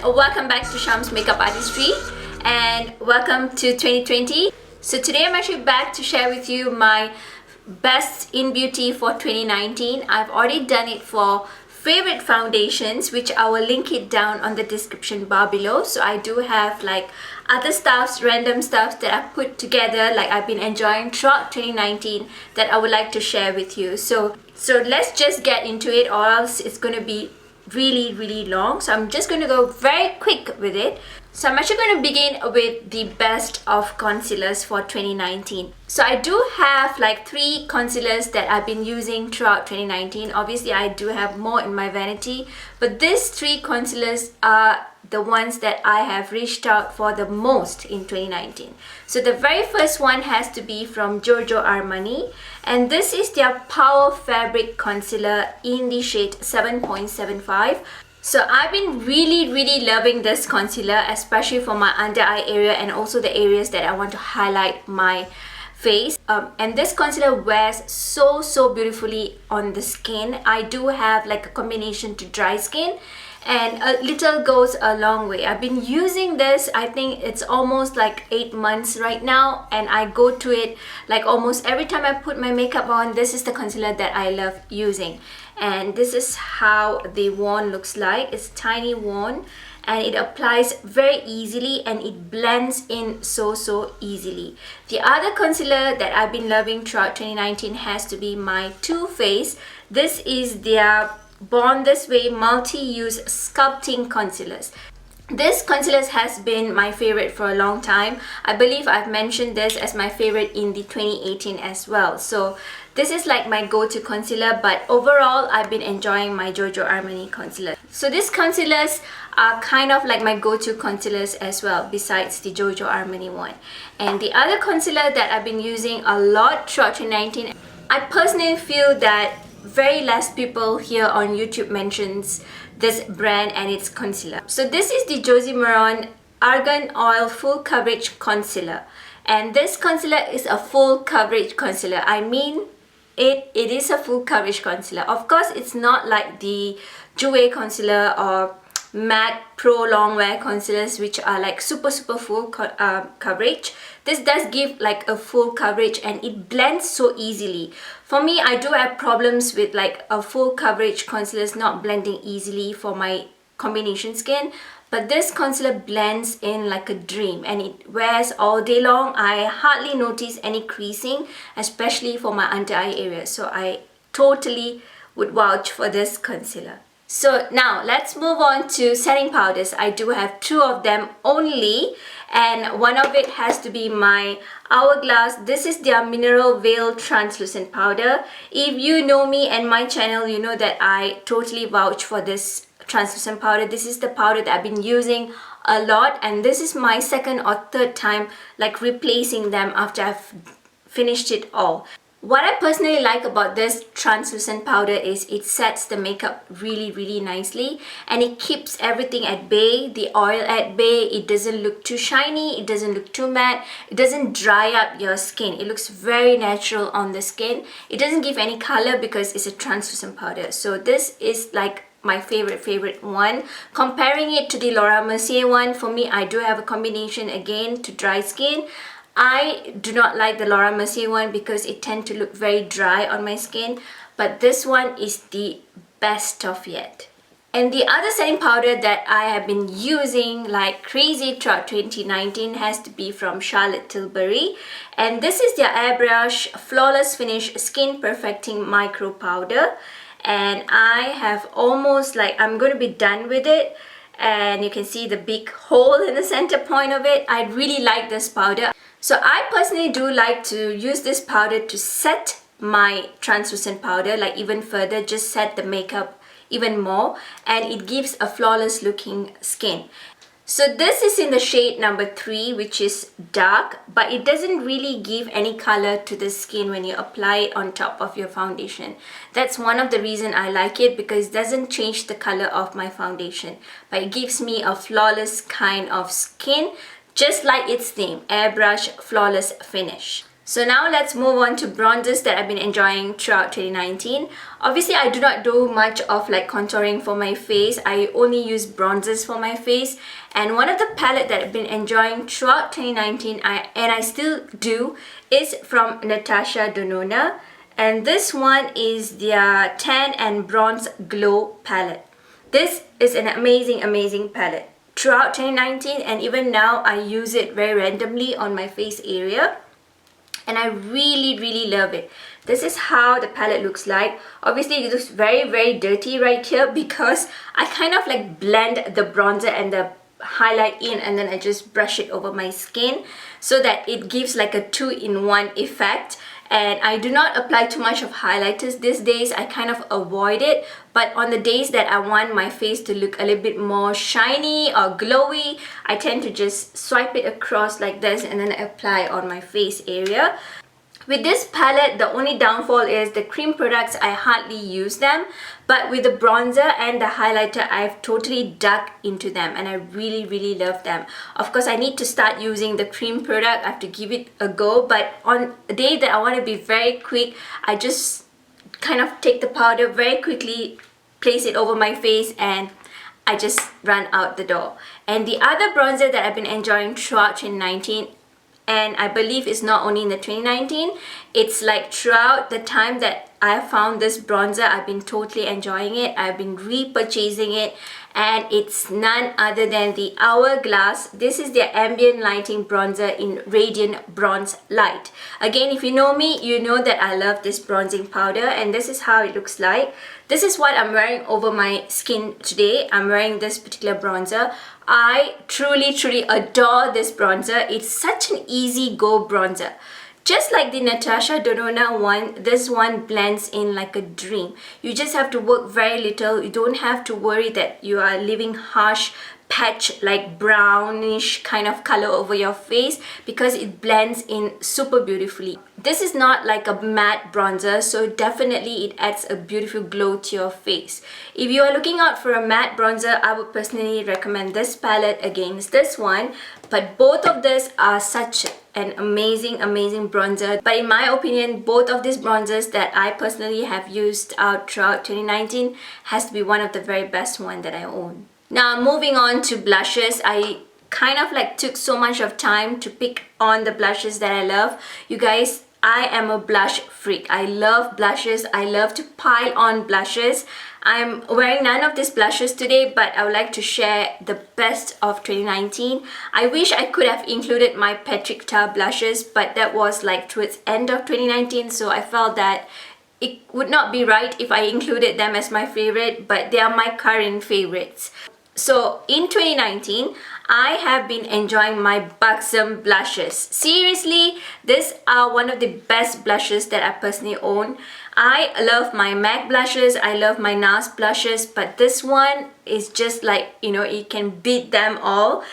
welcome back to Sham's Makeup Artistry and welcome to 2020. So today I'm actually back to share with you my best in beauty for 2019. I've already done it for favorite foundations, which I will link it down on the description bar below. So I do have like other stuffs, random stuffs that I put together, like I've been enjoying throughout 2019 that I would like to share with you. So let's just get into it, or else it's going to be really long. So I'm just going to go very quick with it. So I'm actually going to begin with the best of concealers for 2019. So I do have like 3 concealers that I've been using throughout 2019. Obviously I do have more in my vanity, but these 3 concealers are the ones that I have reached out for the most in 2019. So the very first one has to be from Giorgio Armani, and this is their Power Fabric Concealer in the shade 7.75. So I've been really loving this concealer, especially for my under eye area and also the areas that I want to highlight my face. And this concealer wears so beautifully on the skin. I do have like a combination to dry skin, and a little goes a long way. I've been using this, I think it's almost like 8 months right now, and I go to it like almost every time I put my makeup on. This is the concealer that I love using, and this is how the wand looks like. It's tiny wand and it applies very easily and it blends in so easily. The other concealer that I've been loving throughout 2019 has to be my Too Faced. This is their Born This Way multi-use sculpting concealers. This concealer has been my favorite for a long time. I believe I've mentioned this as my favorite in the 2018 as well. So this is like my go-to concealer, but overall I've been enjoying my Giorgio Armani concealer. So these concealers are kind of like my go-to concealers as well, besides the Giorgio Armani one. And the other concealer that I've been using a lot throughout 2019, I personally feel that very less people here on YouTube mentions this brand and its concealer. So this is the Josie Maran Argan Oil Full Coverage Concealer, and this concealer is a full coverage concealer. I mean it is a full coverage concealer. Of course it's not like the Jouer concealer or MAC Pro Long Wear concealers, which are like super full coverage. This does give like a full coverage and it blends so easily. For me, I do have problems with like a full coverage concealers not blending easily for my combination skin, but this concealer blends in like a dream and it wears all day long. I hardly notice any creasing, especially for my under eye area. So I totally would vouch for this concealer. So now let's move on to setting powders. I do have 2 of them only, and one of it has to be my Hourglass. This is their Mineral Veil Translucent Powder. If you know me and my channel, you know that I totally vouch for this translucent powder. This is the powder that I've been using a lot, and this is my 2nd or 3rd time like replacing them after I've finished it all. What I personally like about this translucent powder is it sets the makeup really nicely, and it keeps everything at bay, the oil at bay. It doesn't look too shiny, it doesn't look too matte, it doesn't dry up your skin. It looks very natural on the skin. It doesn't give any color because it's a translucent powder. So this is like my favorite one. Comparing it to the Laura Mercier one, for me, I do have a combination again to dry skin. I do not like the Laura Mercier one because it tends to look very dry on my skin, but this one is the best of yet. And the other setting powder that I have been using like crazy throughout 2019 has to be from Charlotte Tilbury, and this is their Airbrush Flawless Finish Skin Perfecting Micro Powder, and I have almost like, I'm going to be done with it, and you can see the big hole in the center point of it. I really like this powder. So I personally do like to use this powder to set my translucent powder like even further, just set the makeup even more, and it gives a flawless looking skin. So this is in the shade number 3, which is dark, but it doesn't really give any color to the skin when you apply it on top of your foundation. That's one of the reasons I like it, because it doesn't change the color of my foundation, but it gives me a flawless kind of skin, just like its name, Airbrush Flawless Finish. So now let's move on to bronzers that I've been enjoying throughout 2019. Obviously, I do not do much of like contouring for my face. I only use bronzers for my face. And one of the palette that I've been enjoying throughout 2019, and I still do, is from Natasha Denona. And this one is their Tan and Bronze Glow palette. This is an amazing palette. Throughout 2019 and even now, I use it very randomly on my face area. And I really love it. This is how the palette looks like. Obviously it looks very dirty right here because I kind of like blend the bronzer and the highlight in, and then I just brush it over my skin so that it gives like a 2-in-1 effect. And I do not apply too much of highlighters these days. I kind of avoid it, but on the days that I want my face to look a little bit more shiny or glowy, I tend to just swipe it across like this and then apply on my face area. With this palette, the only downfall is the cream products, I hardly use them. But with the bronzer and the highlighter, I've totally dug into them and I really love them. Of course, I need to start using the cream product. I have to give it a go. But on a day that I want to be very quick, I just kind of take the powder very quickly, place it over my face, and I just run out the door. And the other bronzer that I've been enjoying throughout 2019, and I believe it's not only in the 2019, it's like throughout the time that I found this bronzer, I've been totally enjoying it. I've been repurchasing it, and it's none other than the Hourglass. This is their Ambient Lighting Bronzer in Radiant Bronze Light. Again, if you know me, you know that I love this bronzing powder, and this is how it looks like. This is what I'm wearing over my skin today. I'm wearing this particular bronzer. I truly adore this bronzer. It's such an easy go bronzer. Just like the Natasha Denona one, this one blends in like a dream. You just have to work very little. You don't have to worry that you are leaving harsh patch like brownish kind of color over your face, because it blends in super beautifully. This is not like a matte bronzer, so definitely it adds a beautiful glow to your face. If you are looking out for a matte bronzer, I would personally recommend this palette against this one. But both of these are such an amazing bronzer. But in my opinion, both of these bronzers that I personally have used out throughout 2019 has to be one of the very best one that I own. Now moving on to blushes, I kind of like took so much of time to pick on the blushes that I love. You guys, I am a blush freak. I love blushes. I love to pile on blushes. I'm wearing none of these blushes today, but I would like to share the best of 2019. I wish I could have included my Patrick Ta blushes, but that was like towards end of 2019, so I felt that it would not be right if I included them as my favorite, but they are my current favorites. So in 2019, I have been enjoying my Buxom blushes. Seriously, these are one of the best blushes that I personally own. I love my MAC blushes, I love my NARS blushes, but this one is just like, you know, you can beat them all.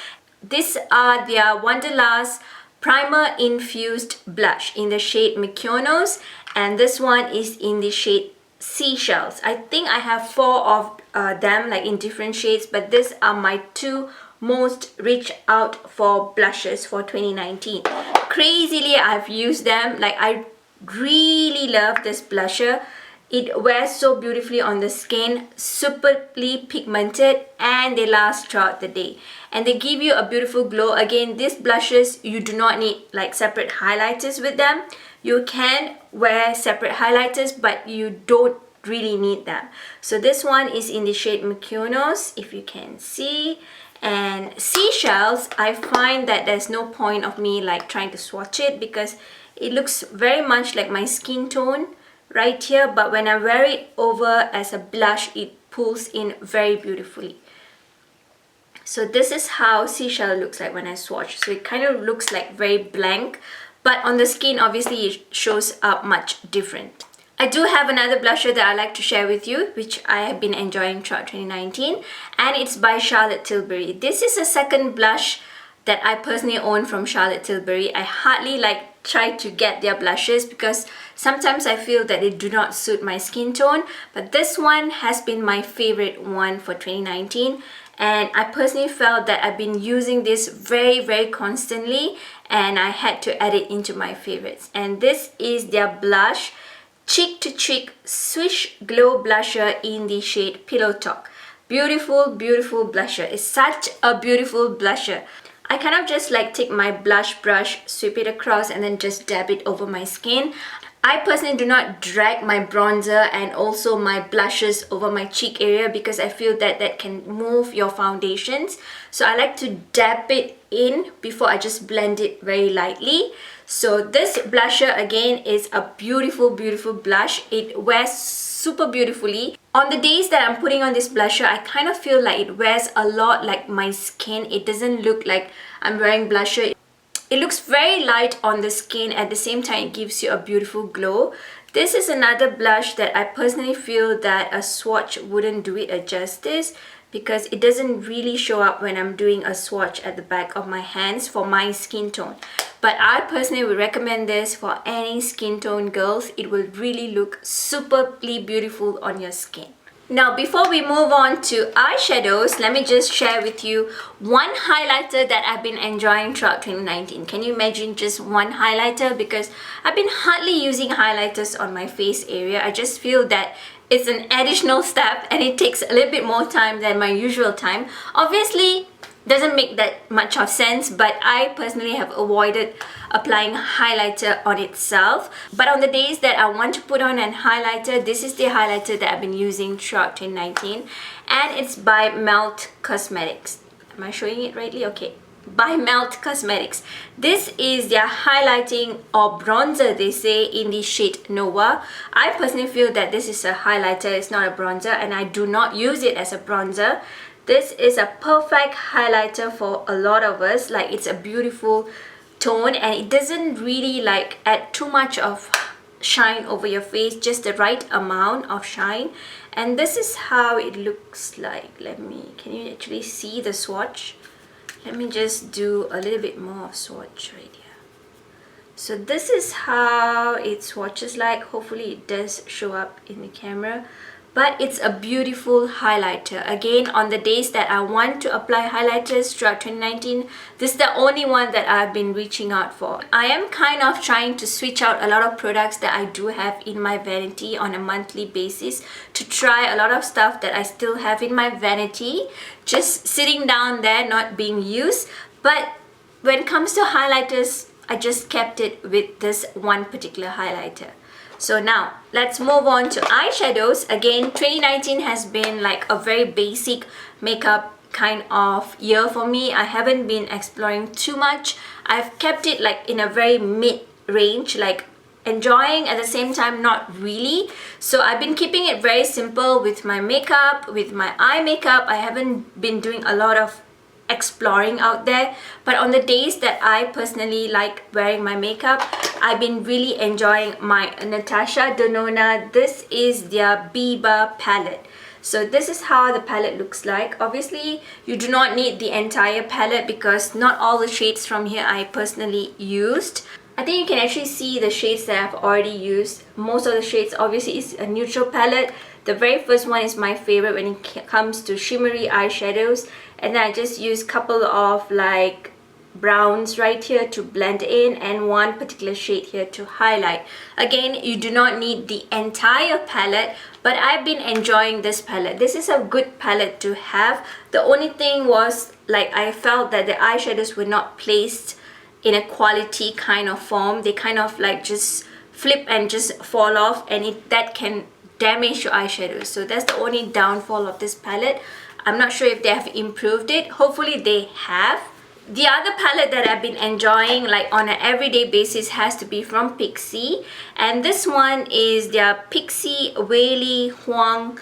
These are their Wanderlust Primer Infused Blush in the shade Mykonos, and this one is in the shade Seychelles. I think I have 4 of them like in different shades, but these are my 2 most reach out for blushes for 2019. Crazily, I've used them. Like, I really love this blusher. It wears so beautifully on the skin, superbly pigmented, and they last throughout the day. And they give you a beautiful glow. Again, these blushes, you do not need like separate highlighters with them. You can wear separate highlighters, but you don't really need them. So this one is in the shade Mykonos, if you can see. And Seychelles, I find that there's no point of me like trying to swatch it because it looks very much like my skin tone right here, but when I wear it over as a blush, it pulls in very beautifully. So this is how Seychelles looks like when I swatch. So it kind of looks like very blank, but on the skin obviously it shows up much different. I do have another blusher that I like to share with you, which I have been enjoying throughout 2019, and it's by Charlotte Tilbury. This is a second blush that I personally own from Charlotte Tilbury. I hardly like try to get their blushes because sometimes I feel that they do not suit my skin tone, but this one has been my favorite one for 2019. and I personally felt that I've been using this very constantly, and I had to add it into my favorites. And this is their blush, Cheek to Cheek Swish Glow Blusher in the shade Pillow Talk. Beautiful blusher. It's such a beautiful blusher. I kind of just like take my blush brush, sweep it across, and then just dab it over my skin. I personally do not drag my bronzer and also my blushes over my cheek area because I feel that that can move your foundations. So I like to dab it in before I just blend it very lightly. So this blusher again is a beautiful blush. It wears super beautifully. On the days that I'm putting on this blusher, I kind of feel like it wears a lot like my skin. It doesn't look like I'm wearing blusher. It looks very light on the skin, at the same time it gives you a beautiful glow. This is another blush that I personally feel that a swatch wouldn't do it a justice because it doesn't really show up when I'm doing a swatch at the back of my hands for my skin tone. But I personally would recommend this for any skin tone girls. It will really look superbly beautiful on your skin. Now, before we move on to eyeshadows, let me just share with you one highlighter that I've been enjoying throughout 2019. Can you imagine just one highlighter? Because I've been hardly using highlighters on my face area. I just feel that it's an additional step and it takes a little bit more time than my usual time. Obviously, doesn't make that much of sense, but I personally have avoided applying highlighter on itself. But on the days that I want to put on an highlighter, this is the highlighter that I've been using throughout 2019, and it's by Melt Cosmetics. Am I showing it rightly? Okay, by Melt Cosmetics. This is their highlighting or bronzer, they say, in the shade Nova. I personally feel that this is a highlighter, it's not a bronzer, and I do not use it as a bronzer. This is a perfect highlighter for a lot of us. Like, it's a beautiful tone and it doesn't really like add too much of shine over your face, just the right amount of shine. And this is how it looks like. Can you actually see the swatch? Let me just do a little bit more of swatch right here. So this is how it swatches like. Hopefully it does show up in the camera. But it's a beautiful highlighter. Again, on the days that I want to apply highlighters throughout 2019, this is the only one that I've been reaching out for. I am kind of trying to switch out a lot of products that I do have in my vanity on a monthly basis to try a lot of stuff that I still have in my vanity, just sitting down there, not being used. But when it comes to highlighters, I just kept it with this one particular highlighter. So now let's move on to eyeshadows. Again, 2019 has been like a very basic makeup kind of year for me. I haven't been exploring too much. I've kept it like in a very mid-range, like enjoying at the same time not really. So I've been keeping it very simple with my makeup, with my eye makeup. I haven't been doing a lot of exploring out there, but on the days that I personally like wearing my makeup, I've been really enjoying my Natasha Denona. This is their Biba palette. So this is how the palette looks like. Obviously, you do not need the entire palette because not all the shades from here I personally used. I think you can actually see the shades that I've already used. Most of the shades obviously is a neutral palette. The very first one is my favorite when it comes to shimmery eyeshadows, and then I just use a couple of like browns right here to blend in and one particular shade here to highlight. Again, you do not need the entire palette, but I've been enjoying this palette. This is a good palette to have. The only thing was like I felt that the eyeshadows were not placed in a quality kind of form. They kind of like just flip and just fall off, and that can damage your eyeshadows. So that's the only downfall of this palette. I'm not sure if they have improved it. Hopefully they have. The other palette that I've been enjoying like on an everyday basis has to be from Pixi, and this one is their Pixi Weili Huang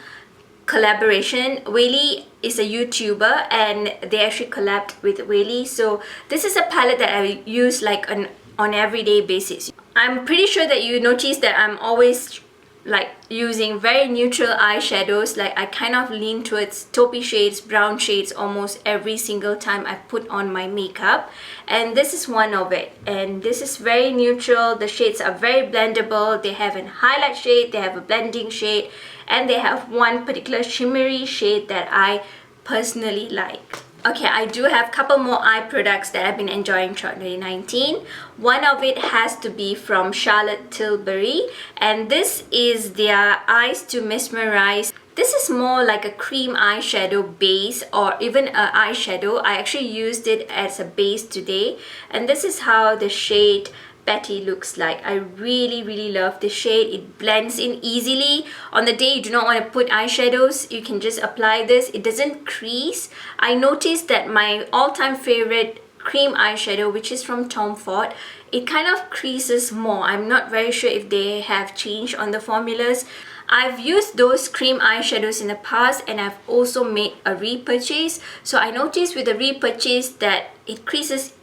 collaboration. Weili is a YouTuber and they actually collabed with Weili. So this is a palette that I use like on everyday basis. I'm pretty sure that you notice that I'm always like using very neutral eyeshadows. Like I kind of lean towards taupey shades, brown shades almost every single time I put on my makeup, and this is one of it. And this is very neutral. The shades are very blendable. They have a highlight shade, they have a blending shade, and they have one particular shimmery shade that I personally like. Okay, I do have a couple more eye products that I've been enjoying throughout 2019. One of it has to be from Charlotte Tilbury, and this is their Eyes to Mesmerize. This is more like a cream eyeshadow base or even an eyeshadow. I actually used it as a base today, and this is how the shade Betty looks like. I really love the shade. It blends in easily. On the day you do not want to put eyeshadows, you can just apply this. It doesn't crease. I noticed that my all-time favorite cream eyeshadow, which is from Tom Ford, it kind of creases more. I'm not very sure if they have changed on the formulas. I've used those cream eyeshadows in the past, and I've also made a repurchase. So I noticed with the repurchase that it creases.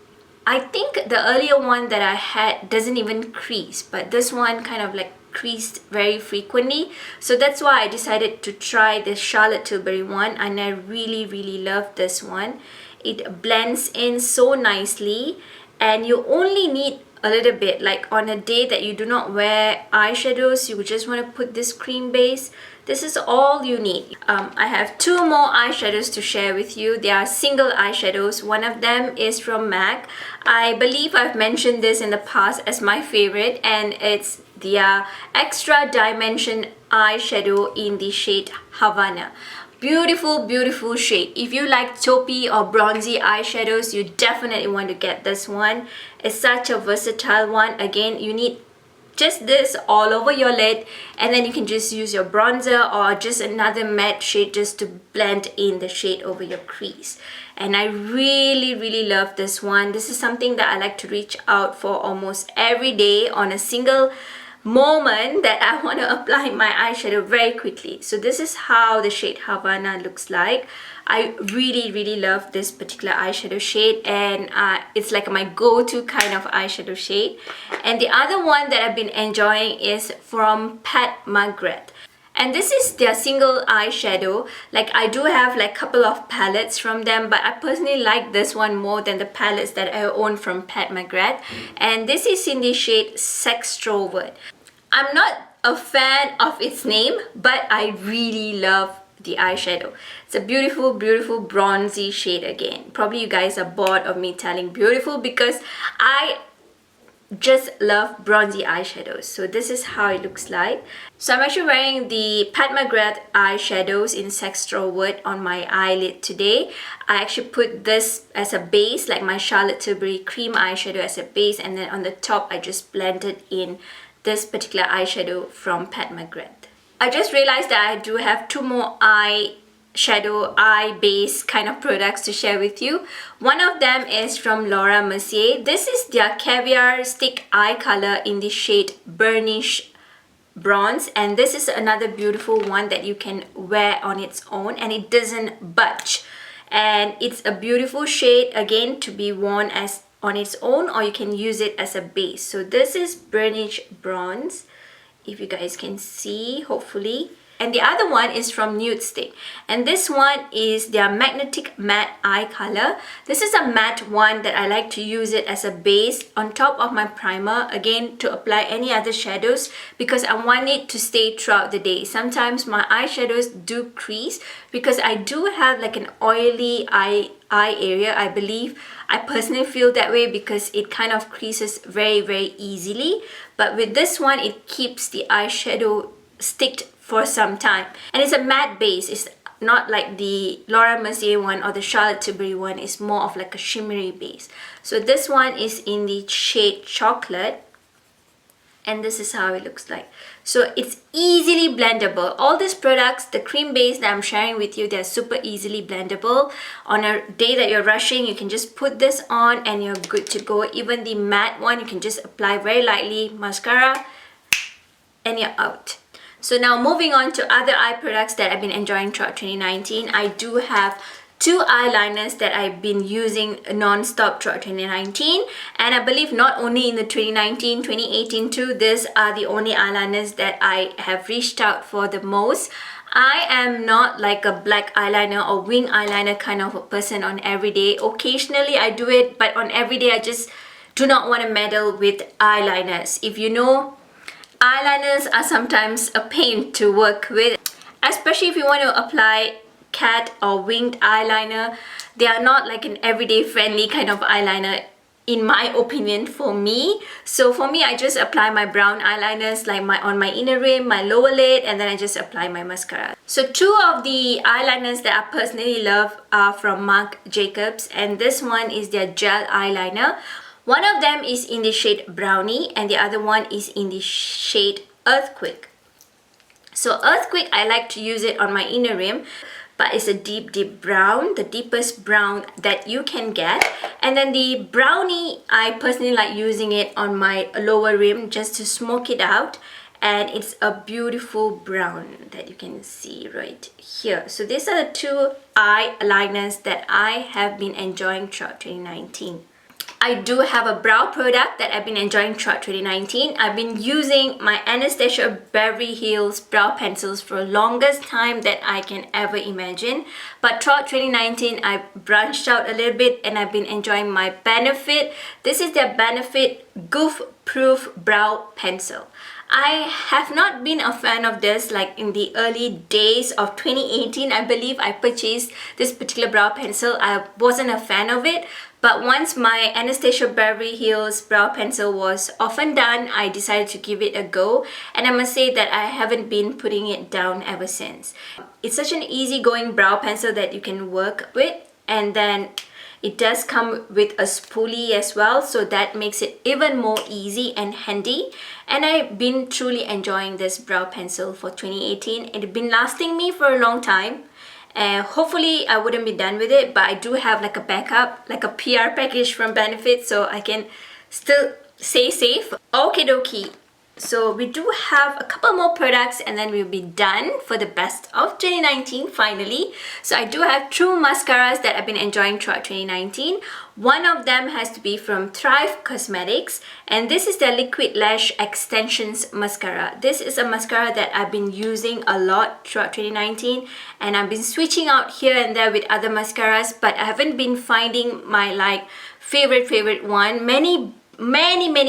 I think the earlier one that I had doesn't even crease, but this one kind of like creased very frequently. So that's why I decided to try the Charlotte Tilbury one, and I really love this one. It blends in so nicely, and you only need a little bit. Like on a day that you do not wear eyeshadows, you just want to put this cream base, this is all you need. I have two more eyeshadows to share with you. They are single eyeshadows. One of them is from MAC. I believe I've mentioned this in the past as my favorite, and it's the Extra Dimension eyeshadow in the shade Havana. Beautiful shade. If you like taupey or bronzy eyeshadows, you definitely want to get this one. It's such a versatile one. Again, you need just this all over your lid, and then you can just use your bronzer or just another matte shade just to blend in the shade over your crease. And I really love this one. This is something that I like to reach out for almost every day on a single moment that I want to apply my eyeshadow very quickly. So this is how the shade Havana looks like. I really love this particular eyeshadow shade, and it's like my go-to kind of eyeshadow shade. And the other one that I've been enjoying is from Pat McGrath, and this is their single eyeshadow. Like I do have like a couple of palettes from them, but I personally like this one more than the palettes that I own from Pat McGrath, and this is in the shade Sextrovert. I'm not a fan of its name, but I really love the eyeshadow. It's a beautiful bronzy shade. Again, probably you guys are bored of me telling beautiful because I just love bronzy eyeshadows. So this is how it looks like. So I'm actually wearing the Pat McGrath eyeshadows in Sextrovert on my eyelid today. I actually put this as a base, like my Charlotte Tilbury cream eyeshadow as a base, and then on the top I just blended in this particular eyeshadow from Pat McGrath. I just realized that I do have two more eyeshadow, eye base kind of products to share with you. One of them is from Laura Mercier. This is their Caviar Stick Eye Color in the shade Burnish Bronze, and this is another beautiful one that you can wear on its own and it doesn't budge. And it's a beautiful shade, again, to be worn as on its own, or you can use it as a base. So this is Burnish Bronze, if you guys can see, hopefully. And the other one is from Nude Stick, and this one is their Magnetic Matte Eye Color. This is a matte one that I like to use it as a base on top of my primer, again to apply any other shadows, because I want it to stay throughout the day. Sometimes my eyeshadows do crease because I do have like an oily eye area. I believe I personally feel that way because it kind of creases very easily, but with this one it keeps the eyeshadow sticked for some time, and it's a matte base. It's not like the Laura Mercier one or the Charlotte Tilbury one. Is more of like a shimmery base. So this one is in the shade Chocolate, and this is how it looks like. So it's easily blendable. All these products, the cream base that I'm sharing with you, they're super easily blendable. On a day that you're rushing, you can just put this on and you're good to go. Even the matte one, you can just apply very lightly, mascara, and you're out. So now moving on to other eye products that I've been enjoying throughout 2019. I do have two eyeliners that I've been using non-stop throughout 2019, and I believe not only in the 2019, 2018 too. These are the only eyeliners that I have reached out for the most. I am not like a black eyeliner or wing eyeliner kind of a person on everyday. Occasionally I do it, but on everyday I just do not want to meddle with eyeliners. If you know, eyeliners are sometimes a pain to work with, especially if you want to apply cat or winged eyeliner. They are not like an everyday friendly kind of eyeliner, in my opinion, for me. So for me, I just apply my brown eyeliners like on my inner rim, my lower lid, and then I just apply my mascara. So two of the eyeliners that I personally love are from Marc Jacobs, and this one is their gel eyeliner. One of them is in the shade Brownie and the other one is in the shade Earthquake. So Earthquake, I like to use it on my inner rim, but it's a deep brown, the deepest brown that you can get. And then the Brownie, I personally like using it on my lower rim just to smoke it out. And it's a beautiful brown that you can see right here. So these are the two eyeliners that I have been enjoying throughout 2019. I do have a brow product that I've been enjoying throughout 2019. I've been using my Anastasia Beverly Hills brow pencils for the longest time that I can ever imagine. But throughout 2019, I branched out a little bit and I've been enjoying my Benefit. This is their Benefit Goof Proof Brow Pencil. I have not been a fan of this like in the early days of 2018. I believe I purchased this particular brow pencil. I wasn't a fan of it. But once my Anastasia Beverly Hills brow pencil was off and done, I decided to give it a go. And I must say that I haven't been putting it down ever since. It's such an easygoing brow pencil that you can work with. And then it does come with a spoolie as well. So that makes it even more easy and handy. And I've been truly enjoying this brow pencil for 2018. It's been lasting me for a long time. Hopefully I wouldn't be done with it, but I do have like a backup, like a PR package from Benefit, so I can still stay safe. Okie dokie. So we do have a couple more products and then we'll be done for the best of 2019 finally. So I do have two mascaras that I've been enjoying throughout 2019. One of them has to be from Thrive Cosmetics, and this is their Liquid Lash Extensions Mascara. This is a mascara that I've been using a lot throughout 2019, and I've been switching out here and there with other mascaras, but I haven't been finding my like favorite one. Many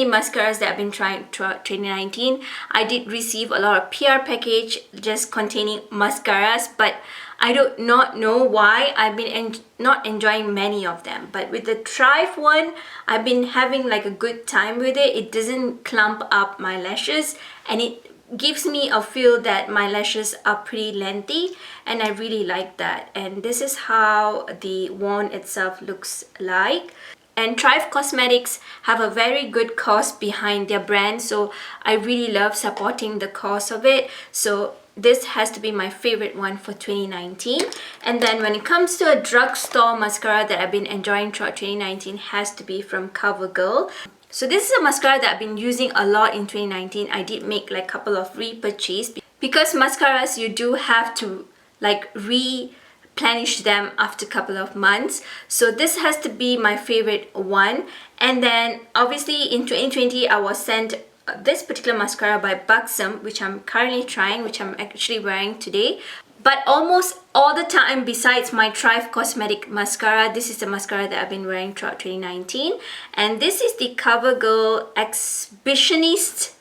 mascaras that I've been trying throughout 2019. I did receive a lot of PR package just containing mascaras, but I do not know why I've been not enjoying many of them. But with the Thrive one, I've been having like a good time with it. It doesn't clump up my lashes and it gives me a feel that my lashes are pretty lengthy, and I really like that. And this is how the wand itself looks like. And Thrive Cosmetics have a very good cause behind their brand, so I really love supporting the cause of it. So this has to be my favorite one for 2019. And then when it comes to a drugstore mascara that I've been enjoying throughout 2019, has to be from CoverGirl. So this is a mascara that I've been using a lot in 2019. I did make like a couple of repurchase because mascaras you do have to like replenish them after a couple of months. So this has to be my favorite one. And then obviously in 2020 I was sent this particular mascara by Buxom, which I'm currently trying, which I'm actually wearing today. But almost all the time besides my Thrive Cosmetic mascara, this is the mascara that I've been wearing throughout 2019. And this is the CoverGirl Exhibitionist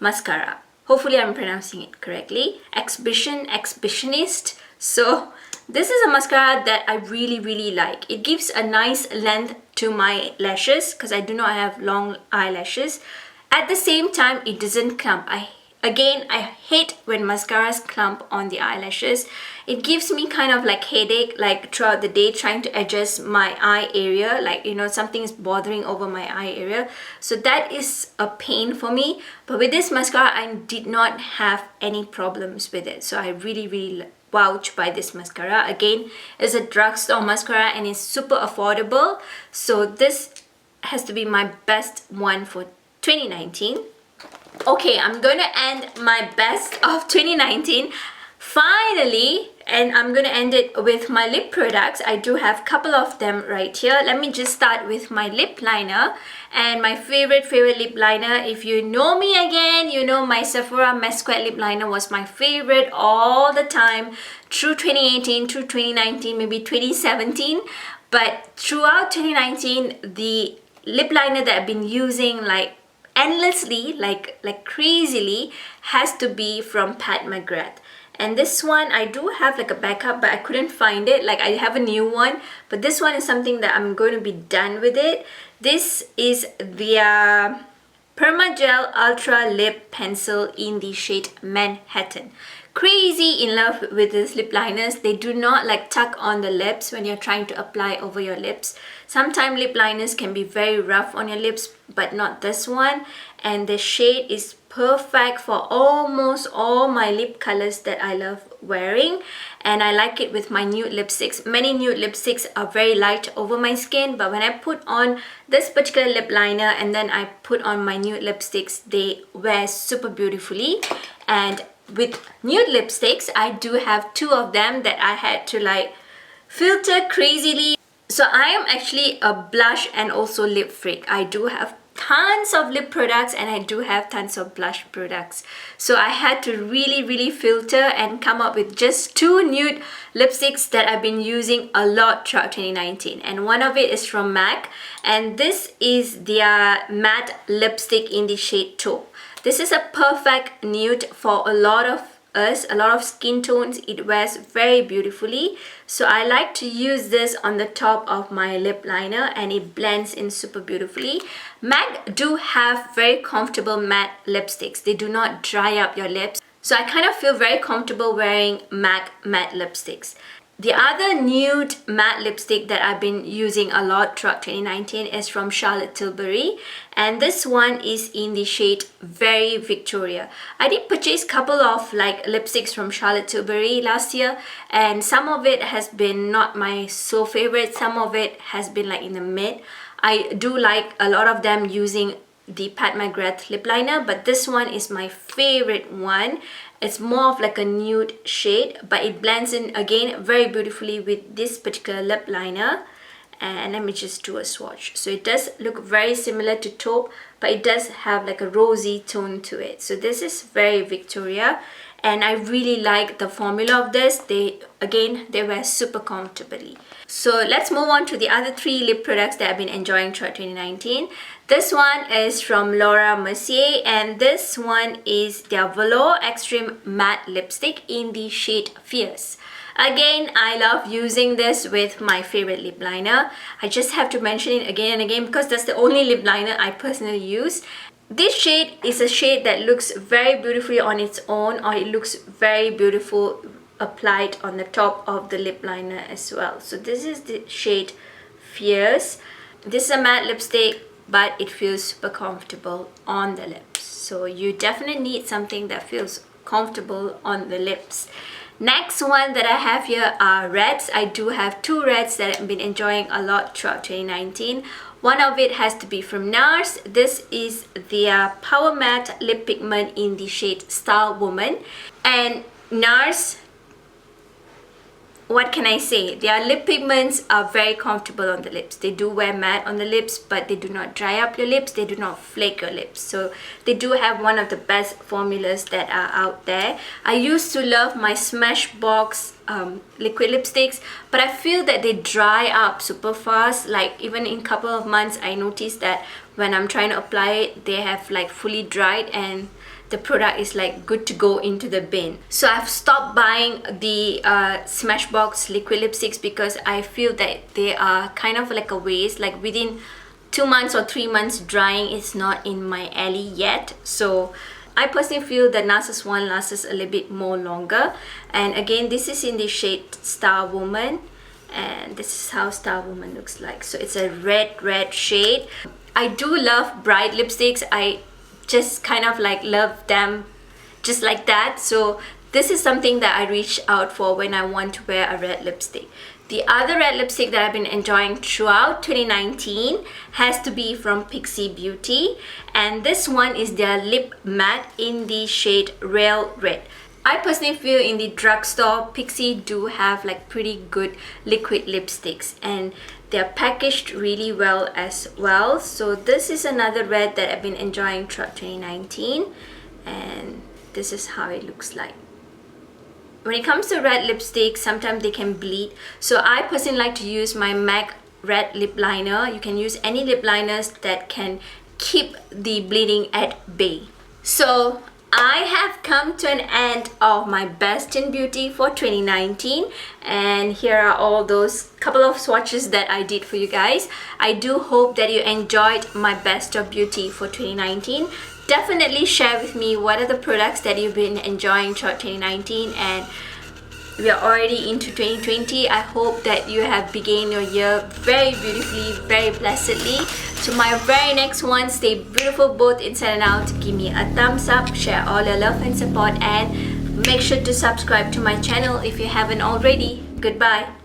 mascara. Hopefully I'm pronouncing it correctly. Exhibitionist. So this is a mascara that I really like. It gives a nice length to my lashes because I do not have long eyelashes. At the same time, it doesn't clump. I hate when mascaras clump on the eyelashes. It gives me kind of like headache like throughout the day trying to adjust my eye area, like you know, something is bothering over my eye area. So that is a pain for me. But with this mascara, I did not have any problems with it. So I really vouch by this mascara. Again, it's a drugstore mascara and it's super affordable. So this has to be my best one for 2019. Okay, I'm gonna end my best of 2019 finally, and I'm gonna end it with my lip products. I do have a couple of them right here. Let me just start with my lip liner, and my favorite lip liner. If you know me again, you know my Sephora Mesquite lip liner was my favorite all the time through 2018, through 2019, maybe 2017. But throughout 2019, the lip liner that I've been using like endlessly, like crazily, has to be from Pat McGrath. And this one I do have like a backup, but I couldn't find it. Like I have a new one, but this one is something that I'm going to be done with it. This is the Permagel Ultra Lip Pencil in the shade Manhattan. Crazy in love with these lip liners. They do not like tuck on the lips when you're trying to apply over your lips. Sometimes lip liners can be very rough on your lips, but not this one. And the shade is perfect for almost all my lip colors that I love wearing. And I like it with my nude lipsticks. Many nude lipsticks are very light over my skin, but when I put on this particular lip liner and then I put on my nude lipsticks, they wear super beautifully. And with nude lipsticks, I do have two of them that I had to like filter crazily. So I am actually a blush and also lip freak. I do have tons of lip products and I do have tons of blush products. So I had to really filter and come up with just two nude lipsticks that I've been using a lot throughout 2019. And one of it is from MAC, and this is their matte lipstick in the shade Taupe. This is a perfect nude for a lot of us, a lot of skin tones. It wears very beautifully. So I like to use this on the top of my lip liner and it blends in super beautifully. MAC do have very comfortable matte lipsticks. They do not dry up your lips. So I kind of feel very comfortable wearing MAC matte lipsticks. The other nude matte lipstick that I've been using a lot throughout 2019 is from Charlotte Tilbury, and this one is in the shade Very Victoria. I did purchase a couple of like lipsticks from Charlotte Tilbury last year, and some of it has been not my so favorite, some of it has been like in the mid. I do like a lot of them using the Pat McGrath lip liner, but this one is my favorite one. It's more of like a nude shade, but it blends in again very beautifully with this particular lip liner. And let me just do a swatch. So it does look very similar to Taupe, but it does have like a rosy tone to it. So this is Very Victoria, and I really like the formula of this. They wear super comfortably. So let's move on to the other three lip products that I've been enjoying throughout 2019. This one is from Laura Mercier, and this one is their Velour Extreme Matte Lipstick in the shade Fierce. Again, I love using this with my favorite lip liner. I just have to mention it again and again because that's the only lip liner I personally use. This shade is a shade that looks very beautifully on its own, or it looks very beautiful applied on the top of the lip liner as well. So this is the shade Fierce. This is a matte lipstick, but it feels super comfortable on the lips. So you definitely need something that feels comfortable on the lips. Next one that I have here are reds. I do have two reds that I've been enjoying a lot throughout 2019. One of it has to be from NARS. This is their Power Matte Lip Pigment in the shade Star Woman. And NARS, what can I say? Their lip pigments are very comfortable on the lips. They do wear matte on the lips, but they do not dry up your lips. They do not flake your lips. So they do have one of the best formulas that are out there. I used to love my Smashbox liquid lipsticks, but I feel that they dry up super fast. Like even in a couple of months, I noticed that when I'm trying to apply it, they have like fully dried and the product is like good to go into the bin. So I've stopped buying the Smashbox liquid lipsticks because I feel that they are kind of like a waste. Like within 2 months or 3 months drying is not in my alley yet. So I personally feel that NARS's one lasts a little bit more longer. And again, this is in the shade Star Woman, and this is how Star Woman looks like. So it's a red shade. I do love bright lipsticks. I just kind of like love them just like that. So this is something that I reach out for when I want to wear a red lipstick. The other red lipstick that I've been enjoying throughout 2019 has to be from Pixie Beauty, and this one is their Lip Matte in the shade Rail Red. I personally feel in the drugstore, Pixie do have like pretty good liquid lipsticks, and they're packaged really well as well. So this is another red that I've been enjoying throughout 2019, and this is how it looks like. When it comes to red lipsticks, sometimes they can bleed. So I personally like to use my MAC red lip liner. You can use any lip liners that can keep the bleeding at bay. So I have come to an end of my best in beauty for 2019, and here are all those couple of swatches that I did for you guys. I do hope that you enjoyed my best of beauty for 2019. Definitely share with me what are the products that you've been enjoying throughout 2019, and we are already into 2020. I hope that you have begun your year very beautifully, very blessedly. To my very next one, stay beautiful both inside and out. Give me a thumbs up, share all your love and support, and make sure to subscribe to my channel if you haven't already. Goodbye.